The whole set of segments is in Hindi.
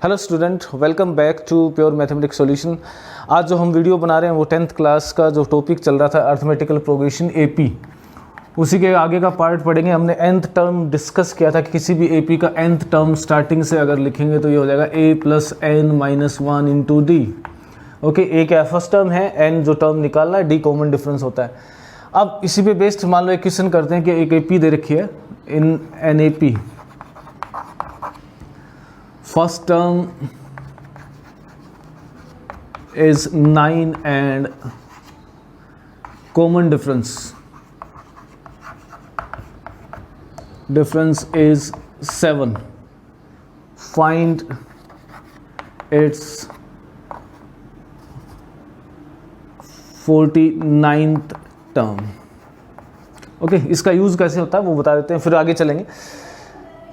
Hello student, welcome back to pure mathematics solution. आज जो हम वीडियो बना रहे हैं वो 10th क्लास का जो टॉपिक चल रहा था अर्थमेटिकल प्रोग्रेशन एपी, उसी के आगे का पार्ट पढ़ेंगे। हमने nth टर्म डिस्कस किया था कि किसी भी एपी का nth टर्म स्टार्टिंग से अगर लिखेंगे तो ये हो जाएगा a plus N minus one into d. Okay, a क्या फर्स्ट टर्म है, n जो टर्म निकालना है, d कॉमन डिफरेंस होता है। अब इसी पे बेस्ड मान लो एक क्वेश्चन करते हैं कि एक एपी दे रखी है in an AP, first term is 9 and common difference is 7. Find its 49th term. Okay, इसका यूज कैसे होता है वो बता देते हैं, फिर आगे चलेंगे।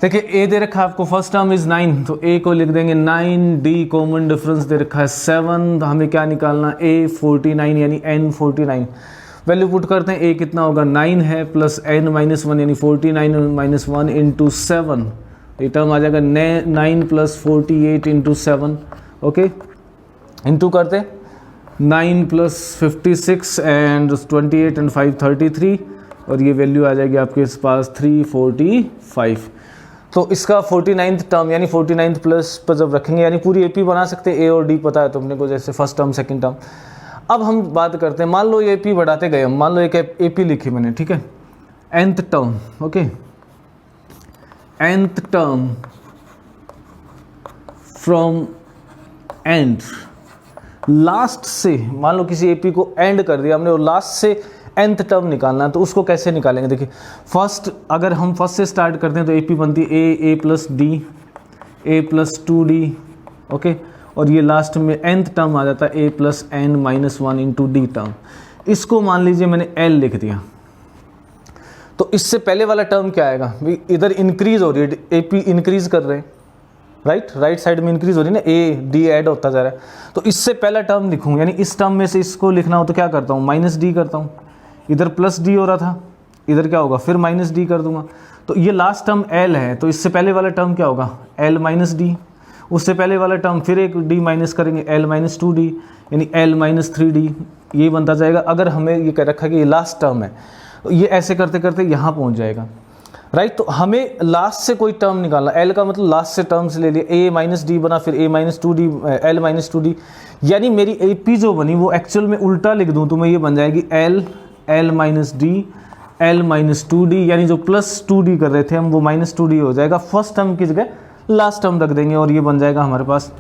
देखिए ए दे रखा है आपको, फर्स्ट टर्म इज 9, तो ए को लिख देंगे 9, डी कॉमन डिफरेंस दे रखा है 7, तो हमें क्या निकालना, ए 49 यानी एन 49। वैल्यू पुट करते हैं, ए कितना होगा 9 है प्लस एन माइनस 1 यानी 49 माइनस 1 इंटू 7, ये टर्म आ जाएगा 9 प्लस 48 इंटू 7। ओके, इंटू करते 9 प्लस 56 एंड 28 एंड 5 33, और ये वैल्यू आ जाएगी आपके पास 345। तो इसका 49th टर्म यानी 49th प्लस पर जब रखेंगे यानी पूरी एपी बना सकते हैं। ए और डी पता है तो अपने को, जैसे फर्स्ट टर्म सेकंड टर्म। अब हम बात करते हैं, मान लो ये एपी बढ़ाते गए, मान लो एक एपी लिखी मैंने, ठीक है, nth term. Okay, nth term from and, last से, मान लो किसी एपी को एंड कर दिया हमने और लास्ट से nth टर्म निकालना है, तो उसको कैसे निकालेंगे। देखिए फर्स्ट, अगर हम फर्स्ट से स्टार्ट करते हैं तो एपी बनती है A plus D, A plus 2d। Okay, और ये लास्ट में nth टर्म आ जाता है A plus N minus 1 into D term. इसको मान लीजिए मैंने l लिख दिया, तो इससे पहले वाला टर्म क्या आएगा, इधर इंक्रीज हो रही है, एपी इंक्रीज कर रहे हैं, राइट साइड में इंक्रीज हो रही है ना, ए डी ऐड होता जा रहा है, तो इससे पहला टर्म लिखूँ, यानी इस टर्म में से इसको लिखना हो तो क्या करता हूँ, माइनस डी करता हूँ। इधर प्लस डी हो रहा था, इधर क्या होगा, फिर माइनस डी कर दूंगा। तो ये लास्ट टर्म एल है, तो इससे पहले वाला टर्म क्या होगा, एल माइनस डी। उससे पहले वाला टर्म फिर एक डी माइनस करेंगे, एल माइनस 2d यानी एल माइनस 3d, ये बनता जाएगा। अगर हमें ये कह रखा है कि ये लास्ट टर्म है, तो ये ऐसे करते करते यहाँ पहुँच जाएगा, राइट। तो हमें लास्ट से कोई टर्म निकालना, एल का मतलब लास्ट से टर्म से ले लिया, ए माइनस डी बना, फिर ए minus 2d, L minus 2d, यानी मेरी ए पी जो बनी वो एक्चुअल में उल्टा लिख दूँ तो मैं ये बन जाएगी L minus D, L minus 2d, यानी जो प्लस 2d कर रहे थे हम वो माइनस 2d हो जाएगा। फर्स्ट टर्म की जगह लास्ट टर्म रख देंगे और ये बन जाएगा हमारे पास।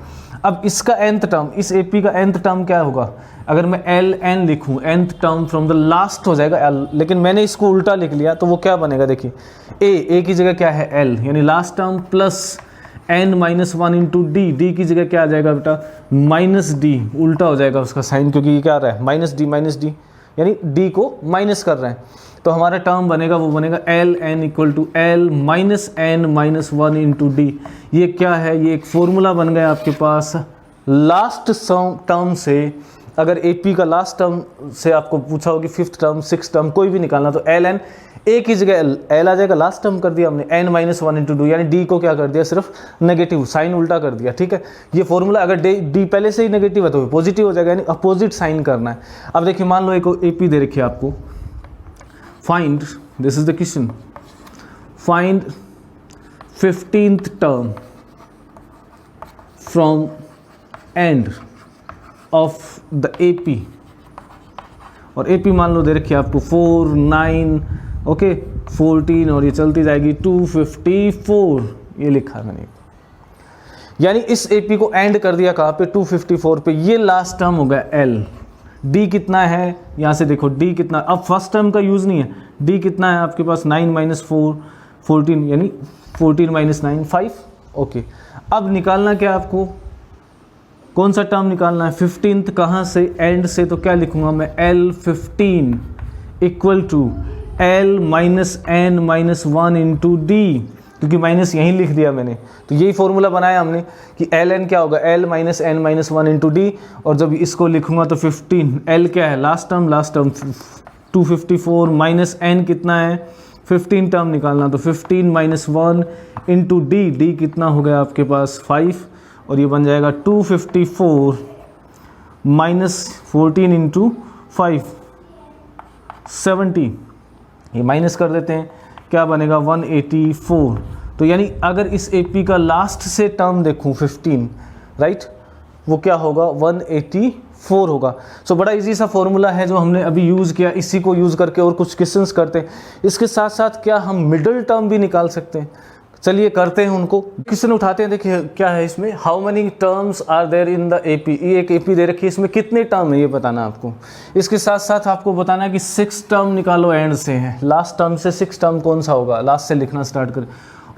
अब इसका nth टर्म, इस एपी का nth टर्म क्या होगा, अगर मैं एल एन लिखूँ, nth term from the last हो जाएगा एल, लेकिन मैंने इसको उल्टा लिख लिया तो वो क्या बनेगा, देखिए ए की जगह क्या है एल, यानी last term plus N minus 1 into d की जगह क्या आ जाएगा बेटा, माइनस डी, उल्टा हो जाएगा उसका साइन, क्योंकि ये क्या आ रहा है माइनस डी, यानी डी को माइनस कर रहे हैं। तो हमारा टर्म बनेगा, वो बनेगा L n equal to L minus n minus 1 into d. ये क्या है, ये एक फॉर्मूला बन गया आपके पास। लास्ट टर्म से, अगर एपी का लास्ट टर्म से आपको पूछा हो कि फिफ्थ टर्म, सिक्स टर्म कोई भी निकालना, तो एल एन, ए की जगह एल आ जाएगा, लास्ट टर्म कर दिया हमने एन माइनस 1 इंटू डी, यानी डी को क्या कर दिया, सिर्फ नेगेटिव साइन उल्टा कर दिया, ठीक है। ये फॉर्मूला, अगर डी पहले से ही नेगेटिव है तो पॉजिटिव हो जाएगा, यानी अपोजिट साइन करना है। अब देखिए मान लो एक एपी दे रखी है आपको, find, this is the question, find 15th term from end of the AP, और एपी मान लो दे रखी है आपको 4, 9, ओके 14, और ये चलती जाएगी 254, ये लिखा है मैंने, यानी इस एपी को एंड कर दिया कहाँ पे, 254 पे। ये लास्ट टर्म हो गया एल, डी कितना है, यहाँ से देखो डी कितना, अब फर्स्ट टर्म का यूज नहीं है, डी कितना है आपके पास 9 माइनस 4 14, यानी 14 माइनस 9 5। ओके, अब निकालना क्या आपको, कौन सा टर्म निकालना है, 15th, कहाँ से, एंड से, तो क्या लिखूंगा मैं, L15 equal to L minus n minus 1 into d, क्योंकि माइनस यहीं लिख दिया मैंने, तो यही फॉर्मूला बनाया हमने कि एल एन क्या होगा, L minus n minus 1 into D, और जब इसको लिखूंगा तो 15, एल क्या है लास्ट टर्म 254 माइनस एन कितना है 15 टर्म निकालना, तो 15 माइनस 1 इंटू डी, डी कितना हो गया आपके पास 5, और ये बन जाएगा 254 माइनस 14 इंटू 5 70, ये माइनस कर देते हैं, क्या बनेगा 184। तो यानी अगर इस AP का लास्ट से टर्म देखूं 15, राइट, वो क्या होगा 184 होगा। सो बड़ा इजी सा फॉर्मूला है जो हमने अभी यूज़ किया, इसी को यूज़ करके और कुछ क्वेश्चंस करते हैं। इसके साथ साथ क्या हम मिडिल टर्म भी निकाल सकते हैं? चलिए करते हैं उनको। क्वेश्चन उठाते हैं। देखिए क्या है इसमें, how many terms are there in the AP। ये एक AP दे रखी है, इसमें कितने टर्म है ये बताना आपको। इसके साथ साथ आपको बताना है कि 6 टर्म निकालो एंड से है, लास्ट टर्म से 6 टर्म कौन सा होगा, लास्ट से लिखना स्टार्ट करें।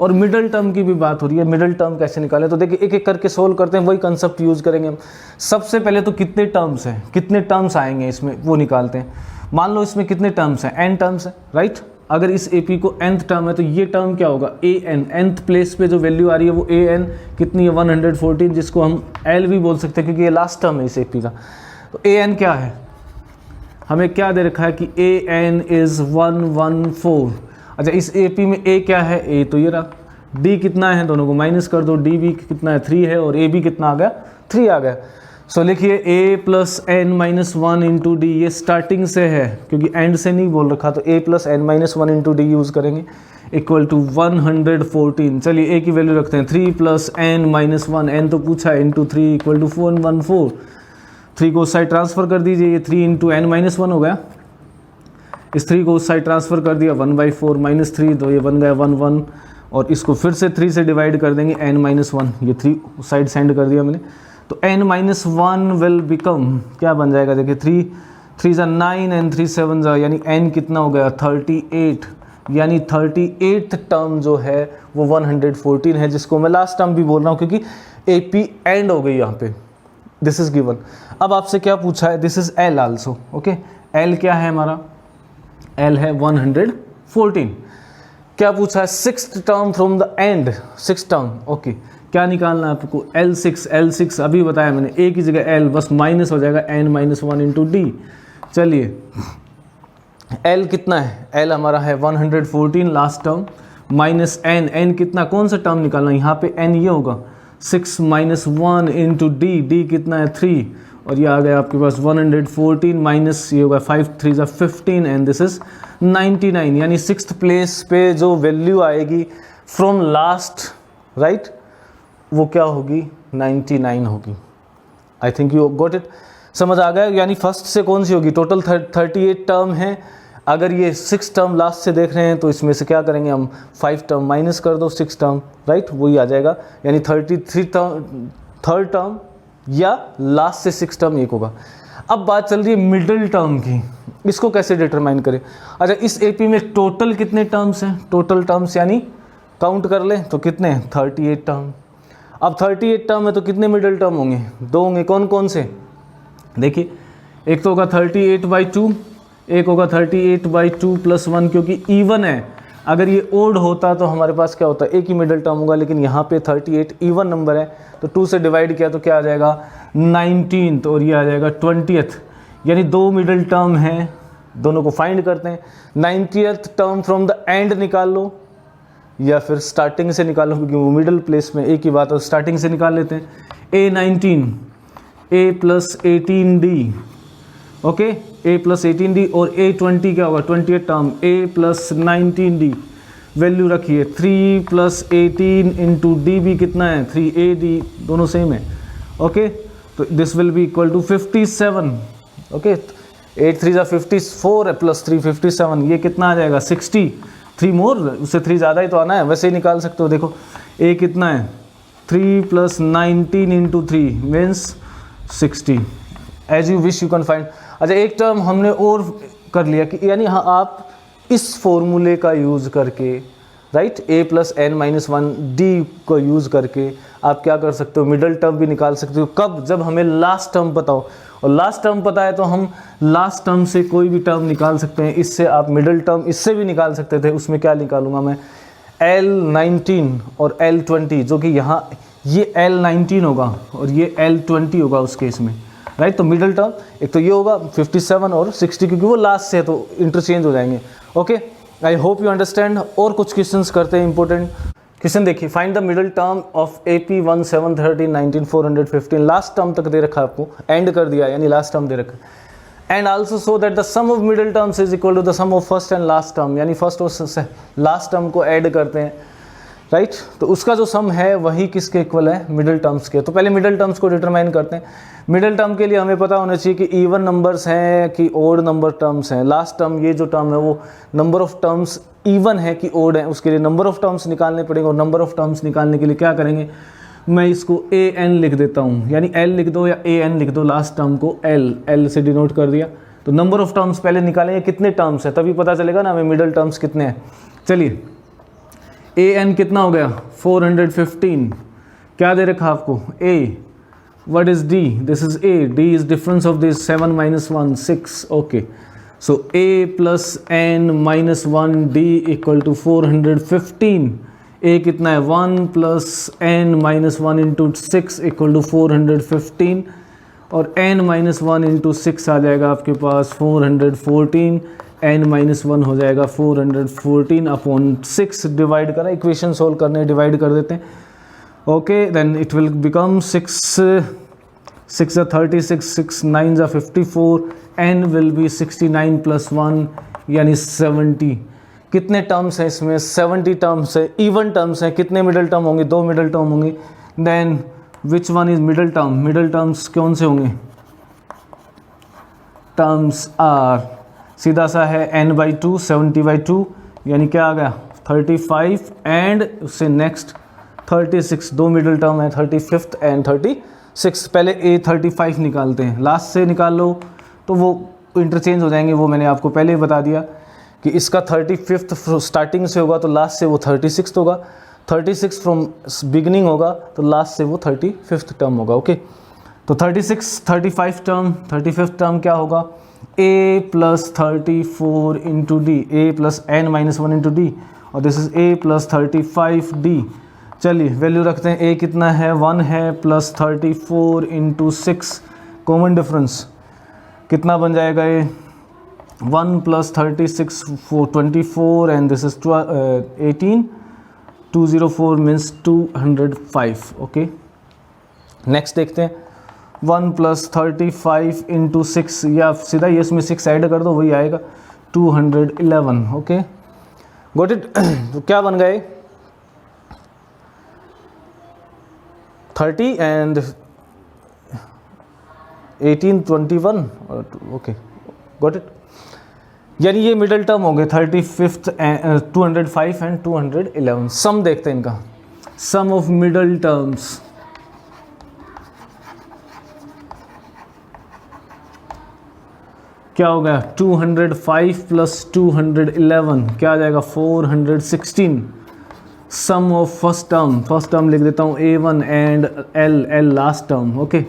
और मिडिल टर्म की भी बात हो रही है, मिडिल टर्म कैसे निकालें। तो देखिए एक एक करके सोल्व करते हैं, वही कंसेप्ट यूज़ करेंगे हम। सबसे पहले तो कितने टर्म्स हैं, कितने टर्म्स आएंगे इसमें वो निकालते हैं। मान लो इसमें कितने टर्म्स हैं, n टर्म्स हैं, राइट। अगर इस AP को nth टर्म है तो ये टर्म क्या होगा an, nth प्लेस पे जो वैल्यू आ रही है वो an कितनी है 114, जिसको हम L भी बोल सकते हैं क्योंकि ये लास्ट टर्म है इस AP का। तो an क्या है, हमें क्या दे रखा है कि an इज़ 114। अच्छा इस AP में A क्या है, A तो ये रहा, D कितना है, दोनों को माइनस कर दो, D भी कितना है 3 है, और A भी कितना आ गया 3 आ गया। सो लिखिए A plus n minus 1 into d, ये स्टार्टिंग से है क्योंकि एंड से नहीं बोल रखा, तो A plus n minus 1 into D use करेंगे, इक्वल टू 114। चलिए A की वैल्यू रखते हैं 3 प्लस n माइनस 1, n तो पूछा है, इंटू 3 इक्वल टू 414। 3 को उस साइड ट्रांसफ़र कर दीजिए, ये 3 इंटू n माइनस 1 हो गया। इस 3 को उस साइड ट्रांसफ़र कर दिया, 1/4 माइनस 3, तो ये बन गया 1 और इसको फिर से 3 से डिवाइड कर देंगे, n माइनस 1, ये 3 उस साइड सेंड कर दिया मैंने। तो n माइनस 1 विल बिकम, क्या बन जाएगा देखिए 3 ज़ा 9 एंड 3 7 ज़ा, यानी n कितना हो गया 38, यानी 38th टर्म जो है वो 114 है, जिसको मैं लास्ट टर्म भी बोल रहा हूँ क्योंकि AP एंड हो गई यहाँ पे। This is given. अब आपसे क्या पूछा है, this is L also, okay. L क्या है हमारा, L है 114। क्या पूछा है, 6th term from the and, 6th term, okay. क्या निकालना है आपको, L6 अभी बताया मैंने, A की जगह L, बस माइनस हो जाएगा n माइनस 1 इंटू डी। चलिए L कितना है, L हमारा है 114 लास्ट टर्म, माइनस n कितना, कौन सा टर्म निकालना है यहाँ पे, n ये होगा 6 माइनस 1 इंटू डी कितना है 3, और ये आ गया आपके पास 114 माइनस ये होगा 5 3 ज़ा 15 एंड दिस इज़ 99, यानी 6th प्लेस पे जो वैल्यू आएगी फ्रॉम लास्ट, राइट, वो क्या होगी 99 होगी। I think you got it, समझ आ गया। यानी फर्स्ट से कौन सी होगी, टोटल 38 टर्म है, अगर ये 6 टर्म लास्ट से देख रहे हैं तो इसमें से क्या करेंगे हम, 5 टर्म माइनस कर दो 6 टर्म, राइट, वही आ जाएगा, यानी 33 थर्ड टर्म या लास्ट से 6 टर्म एक होगा। अब बात चल रही है मिडिल टर्म की, इसको कैसे डिटरमाइन करें। अच्छा इस AP में टोटल कितने टर्म्स हैं, टोटल टर्म्स यानी काउंट कर लें तो कितने, 38 टर्म। अब 38 टर्म है तो कितने मिडिल टर्म होंगे, 2 होंगे। कौन कौन से, देखिए एक तो होगा 38/2, एक होगा 38/2 प्लस 1, क्योंकि इवन है। अगर ये ओड होता तो हमारे पास क्या होता, एक ही मिडिल टर्म होगा, लेकिन यहाँ पे 38 इवन नंबर है तो 2 से डिवाइड किया तो क्या आ जाएगा 19th, और ये आ जाएगा 20th, यानी 2 मिडिल टर्म हैं, दोनों को फाइंड करते हैं। 90th term from the and निकाल लो या फिर स्टार्टिंग से निकालो, क्योंकि वो मिडिल प्लेस में एक ही बात है, स्टार्टिंग से निकाल लेते हैं। A19 A plus 18D, okay, A plus 18D, और A20 क्या होगा 20th term A plus 19D, value रखिए 3 प्लस 18 इंटू डी भी कितना है 3AD, दोनों सेम है, ओके। तो this will be equal to 57, okay. 8 3 ज़ा 54 प्लस 3 57, ये कितना आ जाएगा 60, 3 मोर, उससे 3 ज़्यादा ही तो आना है, वैसे ही निकाल सकते हो। देखो A कितना है 3 plus 19 into 3 means 60, as you wish you can find. अच्छा एक टर्म हमने और कर लिया कि यानी हाँ आप इस फॉर्मूले का यूज़ करके, right, A plus n minus 1D को यूज़ करके आप क्या कर सकते हो, मिडल टर्म भी निकाल सकते हो। कब, जब हमें लास्ट टर्म पता हो, और लास्ट टर्म पता है तो हम लास्ट टर्म से कोई भी टर्म निकाल सकते हैं। इससे आप मिडल टर्म इससे भी निकाल सकते थे, उसमें क्या निकालूंगा मैं, L19 और L20, जो कि यहाँ ये L19 होगा और ये L20 होगा उस केस में, राइट। तो मिडल टर्म एक तो ये होगा 57 और 60, क्योंकि वो लास्ट से है तो इंटरचेंज हो जाएंगे, okay. I hope you understand. और कुछ क्वेश्चंस करते हैं इंपॉर्टेंट। क्वेश्चन देखिए, find the middle term of AP 1 7 13 19 415। Last term तक दे रखा है आपको, एंड कर दिया यानी लास्ट टर्म दे रखा है। And also so that the sum of middle terms is equal to the sum of first and last term, यानी फर्स्ट और लास्ट टर्म को ऐड करते हैं, राइट। तो उसका जो सम है वही किसके इक्वल है, मिडिल टर्म्स के। तो पहले मिडिल टर्म्स को डिटरमाइन करते हैं। मिडिल टर्म के लिए हमें पता होना चाहिए कि इवन नंबर्स हैं कि ओड नंबर टर्म्स हैं। लास्ट टर्म, ये जो टर्म है वो नंबर ऑफ टर्म्स इवन है कि ओड है, उसके लिए नंबर ऑफ टर्म्स निकालने पड़ेंगे। और नंबर ऑफ टर्म्स निकालने के लिए क्या करेंगे, मैं इसको an लिख देता हूँ, यानी l लिख दो या an लिख दो, लास्ट टर्म को l से डिनोट कर दिया। तो नंबर ऑफ टर्म्स पहले निकालेंगे, कितने टर्म्स है, तभी पता चलेगा ना हमें मिडिल टर्म्स कितने हैं। चलिए, an कितना हो गया 415, क्या दे रखा आपको a, what is d, this is a, d is difference of this 7 minus 1 6, okay, so a plus n minus 1 d equal to 415। a कितना है 1 plus n minus 1 into 6 equal to 415, और n minus 1 into 6 आ जाएगा आपके पास 414, n minus 1 हो जाएगा 414 अपॉन 6, डिवाइड करा, इक्वेशन सोल्व करने डिवाइड कर देते हैं। Okay, then it will become 6 6 36, 6 9 54, n will be 69 plus 1 यानी 70। कितने टर्म्स हैं इसमें, 70 टर्म्स है, इवन टर्म्स हैं। कितने मिडिल टर्म होंगे, 2 मिडिल टर्म होंगे। Then which one is middle term, middle terms कौन से होंगे, टर्म्स आर, सीधा सा है n/2 70/2, यानी क्या आ गया 35 एंड उससे नेक्स्ट 36, 2 मिडिल टर्म है 35th एंड 36। पहले a 35 निकालते हैं, लास्ट से निकाल लो तो वो इंटरचेंज हो जाएंगे, वो मैंने आपको पहले ही बता दिया कि इसका 35th स्टार्टिंग से होगा तो लास्ट से वो 36 होगा, 36 फ्रॉम बिगिनिंग होगा तो लास्ट से वो 35th टर्म होगा। ओके, तो 36 35 टर्म, 35th टर्म क्या होगा, a plus 34 into D, A plus n minus 1 into D, और this is a plus 35 D. चलिए वैल्यू रखते हैं, a कितना है 1 है, प्लस 34 इंटू 6, कॉमन डिफरेंस कितना बन जाएगा, ये 1 plus 36 24 and this is 18, 204 means 205। Okay, next देखते हैं, 1 प्लस 35 इंटू 6, या सीधा ये इसमें 6 ऐड कर दो वही आएगा 211। Okay, got it. तो क्या बन गए 30 एंड 18 21। ओके, गॉट इट, यानी ये मिडिल टर्म हो गए 35th 205 एंड 211। सम देखते हैं इनका, सम ऑफ मिडिल टर्म्स, क्या हो गया 205 प्लस 211 क्या आ जाएगा 416। सम ऑफ फर्स्ट टर्म लिख देता हूँ a1 and l last term. Okay,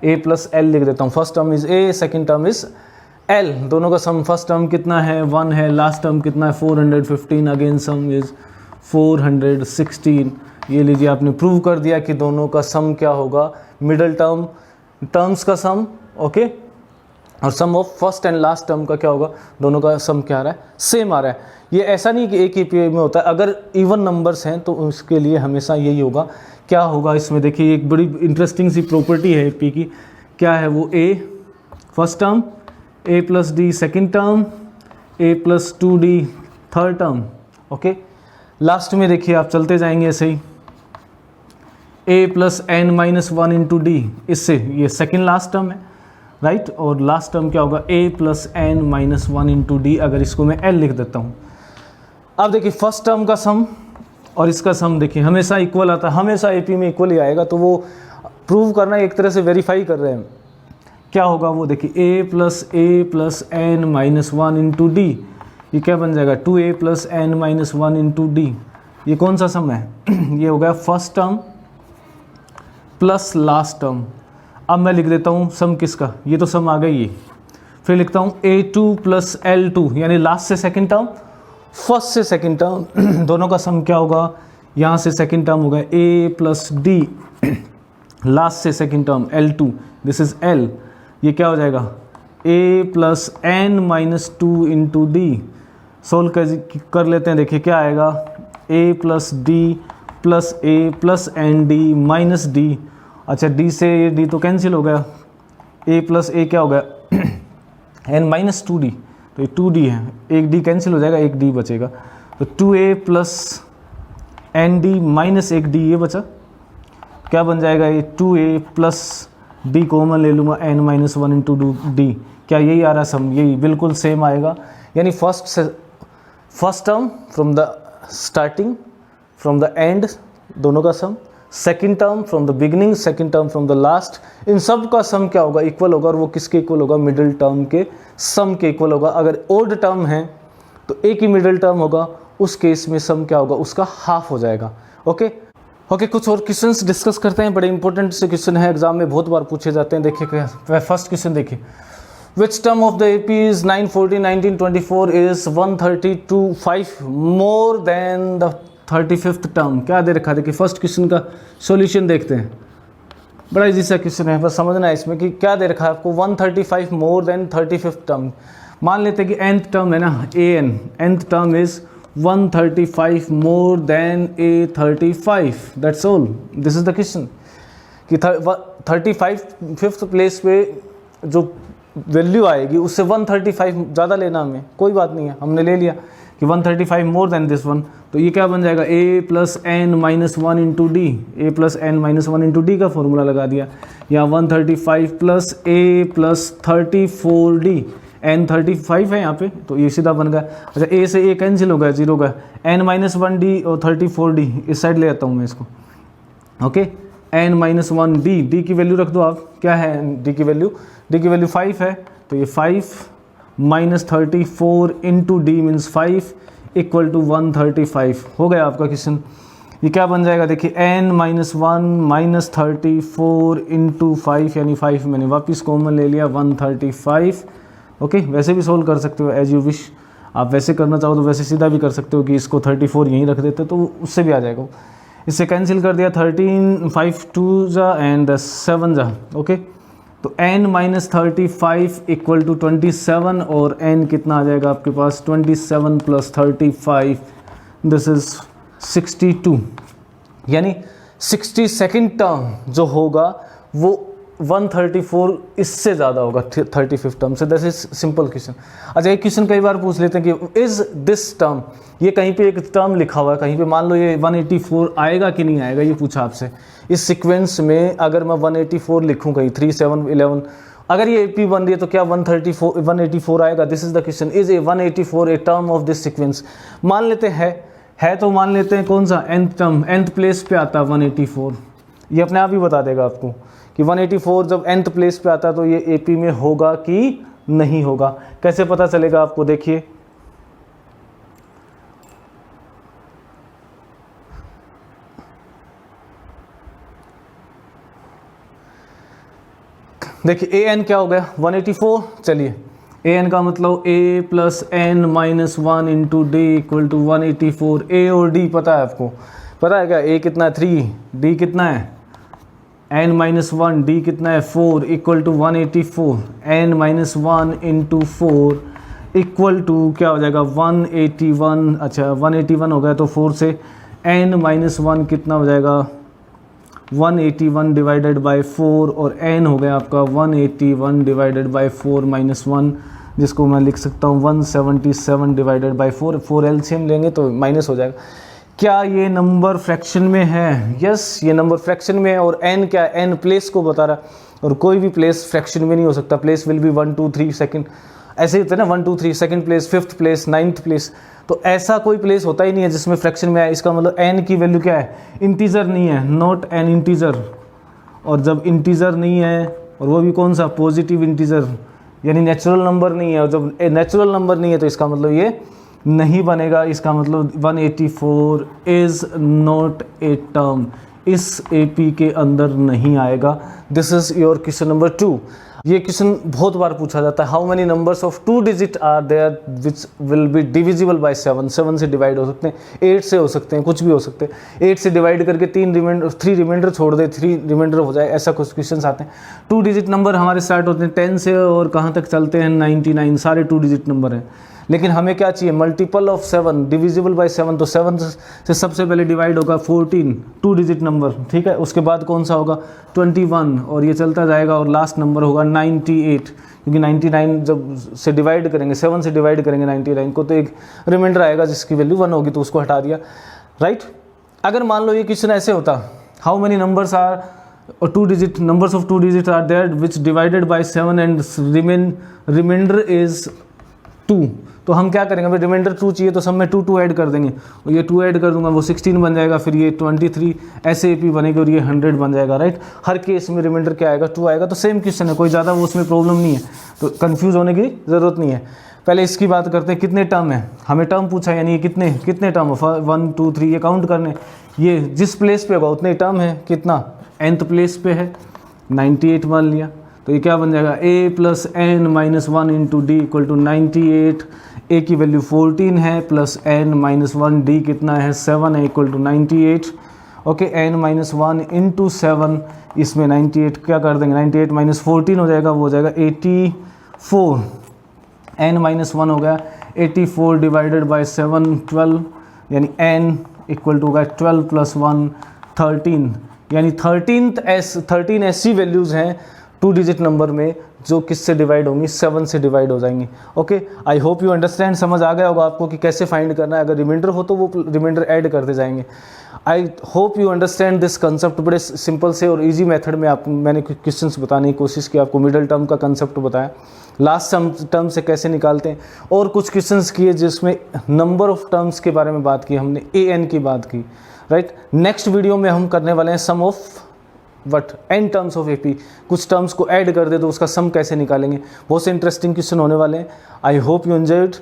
a plus l लिख देता हूँ, first term is a, second term is l, दोनों का सम, फर्स्ट टर्म कितना है 1 है, लास्ट टर्म कितना है 415, अगेन सम इज 416। ये लीजिए, आपने प्रूव कर दिया कि दोनों का सम क्या होगा, मिडिल टर्म्स का सम। ओके, और sum of first and last term का क्या होगा, दोनों का सम क्या आ रहा है, सेम आ रहा है। ये ऐसा नहीं कि एक API में होता है, अगर इवन नंबर्स हैं तो उसके लिए हमेशा यही होगा। क्या होगा इसमें देखिए, एक बड़ी इंटरेस्टिंग सी प्रॉपर्टी है AP की, क्या है वो, a first term, a plus D second term, a plus 2d third term. Okay, last में देखिए आप चलते जाएंगे ऐसे ही, a plus n minus 1 into D, इससे ये सेकेंड लास्ट टर्म है, राइट। और लास्ट टर्म क्या होगा a plus n minus 1 into D, अगर इसको मैं l लिख देता हूँ। अब देखिए फर्स्ट टर्म का सम और इसका सम देखिए हमेशा इक्वल आता है, हमेशा AP में इक्वल ही आएगा, तो वो प्रूव करना एक तरह से वेरीफाई कर रहे हैं। क्या होगा वो देखिए, a plus n minus 1 into d, ये क्या बन जाएगा 2a plus n minus 1 into d. ये कौन सा सम है ये हो गया first term plus last term. अब मैं लिख देता हूँ सम किसका, ये तो सम आ गई ये, फिर लिखता हूँ a2 प्लस l2, यानी लास्ट से सेकेंड टर्म, फर्स्ट से सेकेंड टर्म, दोनों का सम क्या होगा, यहाँ से सेकेंड टर्म होगा a प्लस डी, लास्ट से second term l2, this is l, ये क्या हो जाएगा a plus n minus 2 into d. Solve कर लेते हैं, देखिए क्या आएगा, a plus d plus a plus n d minus d. अच्छा डी से ये डी तो कैंसिल हो गया, ए प्लस ए क्या हो गया एन माइनस 2d, तो ये 2d है, एक डी कैंसिल हो जाएगा, एक डी बचेगा, तो 2a plus n d minus एक डी ये बचा, क्या बन जाएगा ये 2a प्लस डी कॉमन ले लूँगा n माइनस 1 इंटू डी। क्या यही आ रहा सम? यही बिल्कुल सेम आएगा, यानी first term from the starting from the end दोनों का sum, second term from the beginning, second term from the last, इन सब का सम क्या होगा? इक्वल होगा, और वो किसके इक्वल होगा? मिडिल टर्म के सम के इक्वल होगा। अगर ओड टर्म है तो एक ही मिडिल टर्म होगा, उस केस में सम क्या होगा? उसका हाफ हो जाएगा। ओके, कुछ और क्वेश्चंस डिस्कस करते हैं, बड़े इंपॉर्टेंट से क्वेश्चन है, एग्जाम में बहुत बार पूछे जाते हैं। देखिए फर्स्ट क्वेश्चन देखिए, which term of the AP is 940 1924 is 132.5 more than the 35th term? क्या दे रखा है? देखिए फर्स्ट क्वेश्चन का सॉल्यूशन देखते हैं, बड़ा इजी सा क्वेश्चन है, बस समझना है इसमें कि क्या दे रखा है आपको। 135 मोर देन 35th टर्म, मान लेते हैं कि nth टर्म है ना an, nth term is 135 more than a35, that's all, this is the question. कि 35th प्लेस पे जो वैल्यू आएगी उससे 135 ज़्यादा लेना हमें, कोई बात नहीं है, हमने ले लिया कि 135 मोर देन दिस वन, तो ये क्या बन जाएगा? a plus N minus 1 into D, A plus N minus 1 into d का फॉर्मूला लगा दिया, या 135 plus a plus 34d, N 35 है यहाँ पे, तो ये सीधा बन गया। अच्छा ए से ए कैंसिल हो गया, 0 गया, एन माइनस 1d और 34d, इस साइड ले जाता हूँ मैं इसको। Okay, n minus 1d, d की वैल्यू रख दो आप, क्या है डी की वैल्यू? डी की वैल्यू 5 है, तो ये 5 minus 34 into d means 5 equal to 135, हो गया आपका क्वेश्चन। ये क्या बन जाएगा? देखिए n माइनस 1 माइनस 34 इंटू 5, यानी 5 मैंने वापस कॉमन ले लिया, 135। ओके, वैसे भी सोल्व कर सकते हो एज यू विश, आप वैसे करना चाहो तो वैसे सीधा भी कर सकते हो कि इसको 34 यहीं रख देते तो उससे भी आ जाएगा। इससे कैंसिल कर दिया, 13 5 2 जा एंड 7 जा। ओके, तो n माइनस 35 इक्वल टू 27, और n कितना आ जाएगा आपके पास? 27 प्लस 35, दिस इज 62, यानी 62nd टर्म जो होगा वो 134 इससे ज़्यादा होगा 35th टर्म से। That is simple question. अच्छा एक क्वेश्चन कई बार पूछ लेते हैं कि इज दिस टर्म, ये कहीं पे एक टर्म लिखा हुआ है कहीं पे, मान लो ये 184 आएगा कि नहीं आएगा, ये पूछा आपसे। इस सीक्वेंस में अगर मैं 184 लिखूँ कहीं 3 7 11, अगर ये AP बन रही है तो क्या 184 आएगा? This is the question, is a 184 a term of this sequence? मान लेते है तो मान लेते हैं कौन सा? nth टर्म, nth प्लेस पे आता है 184, ये अपने आप ही बता देगा आपको कि 184 जब nth प्लेस पे आता है तो ये AP में होगा कि नहीं होगा। कैसे पता चलेगा आपको? देखिए देखिए an क्या हो गया? 184। चलिए an का मतलब a plus N minus 1 into d equal to 184। a और d पता है आपको? पता है क्या? a कितना है 3, d कितना है n माइनस 1, d कितना है 4 equal to 184, n minus 1 into 4 equal to क्या हो जाएगा? 181। अच्छा 181 हो गया तो 4 से n माइनस 1 कितना हो जाएगा? 181 डिवाइडेड बाय 4, और n हो गया आपका 181 डिवाइडेड बाय 4 माइनस 1, जिसको मैं लिख सकता हूँ 177 डिवाइडेड बाय 4। 4 एलसीएम लेंगे तो माइनस हो जाएगा। क्या ये नंबर फ्रैक्शन में है? यस, ये नंबर फ्रैक्शन में है, और n क्या है? n प्लेस को बता रहा है, और कोई भी प्लेस फ्रैक्शन में नहीं हो सकता। प्लेस विल बी 1 2 3 सेकंड, ऐसे ही होता है ना, 1 2 3 second place, 5th place, 9th place, तो ऐसा कोई प्लेस होता ही नहीं है जिसमें फ्रैक्शन में आए। इसका मतलब n की वैल्यू क्या है? इंटीजर नहीं है, नॉट एन इंटीजर। और जब इंटीजर नहीं है, और वो भी कौन सा? पॉजिटिव इंटीजर, यानी नेचुरल नंबर नहीं है, और जब नेचुरल नंबर नहीं है तो इसका मतलब ये नहीं बनेगा। इसका मतलब 184 इज़ नॉट ए टर्म, इस AP के अंदर नहीं आएगा। This is your question number 2। ये क्वेश्चन बहुत बार पूछा जाता है, how many numbers of 2 digit are there which will be divisible by 7, 7 से डिवाइड हो सकते हैं, 8 से हो सकते हैं, कुछ भी हो सकते हैं, 8 से डिवाइड करके 3 रिमाइंडर छोड़ दे, 3 रिमाइंडर हो जाए, ऐसा कुछ क्वेश्चन आते हैं। 2 डिजिट नंबर हमारे स्टार्ट होते हैं 10 से और कहाँ तक चलते हैं 99, सारे 2 डिजिट नंबर हैं। लेकिन हमें क्या चाहिए, मल्टीपल ऑफ 7 डिविजिबल बाय 7, तो 7 से सबसे पहले डिवाइड होगा 14 2 डिजिट नंबर, ठीक है। उसके बाद कौन सा होगा 21 और ये चलता जाएगा और लास्ट नंबर होगा 98, क्योंकि 99 जब से डिवाइड करेंगे 7 से डिवाइड करेंगे 99 को तो एक रिमाइंडर आएगा जिसकी वैल्यू 1 होगी, तो उसको हटा दिया, राइट। अगर मान लो ये क्वेश्चन ऐसे होता, how many numbers are numbers of 2 digits are there which divided by 7 and remainder is 2, तो हम क्या करेंगे, रिमाइंडर 2 चाहिए तो सब में 2 ऐड कर देंगे, और ये 2 ऐड कर दूंगा वो 16 बन जाएगा, फिर ये 23 ऐसे एपी बनेगी और ये 100 बन जाएगा, राइट। हर केस में रिमाइंडर क्या आएगा 2 आएगा, तो सेम क्वेश्चन है, कोई ज़्यादा वो उसमें प्रॉब्लम नहीं है, तो कंफ्यूज होने की ज़रूरत नहीं है। पहले इसकी बात करते हैं, कितने टर्म है, हमें टर्म पूछा, यानी कितने टर्म, 1 2 3 ये काउंट करने, ये जिस प्लेस पे होगा उतने टर्म है, कितना nth प्लेस पे है 98 मान लिया, तो ये क्या बन जाएगा a plus n minus 1 into d equal to 98, a की वैल्यू 14 है प्लस n माइनस 1, d कितना है 7 है equal to 98, okay. n minus 1 into 7, इसमें 98 क्या कर देंगे, 98 माइनस 14 हो जाएगा, वो हो जाएगा 84, n माइनस 1 हो गया 84 डिवाइडेड बाई 7 12, यानी n इक्वल टू होगा 12 प्लस 1 13, यानी 13 ऐसी वैल्यूज़ हैं 2 डिजिट नंबर में जो किससे डिवाइड होंगी, 7 से डिवाइड हो जाएंगी, okay. I hope you understand, समझ आ गया होगा आपको कि कैसे फाइंड करना है, अगर रिमाइंडर हो तो वो रिमाइंडर ऐड करते जाएंगे। I hope you understand this concept, बड़े सिंपल से और इजी मेथड में मैंने क्वेश्चंस बताने की कोशिश की, आपको मिडिल टर्म का कंसेप्ट बताया, लास्ट टर्म से कैसे निकालते हैं, और कुछ क्वेश्चंस किए जिसमें नंबर ऑफ टर्म्स के बारे में बात की हमने, an की बात की, राइट। नेक्स्ट वीडियो में हम करने वाले हैं sum of n terms of AP, कुछ टर्म्स को ऐड कर दे तो उसका सम कैसे निकालेंगे, बहुत से इंटरेस्टिंग क्वेश्चन होने वाले हैं। I hope you enjoyed.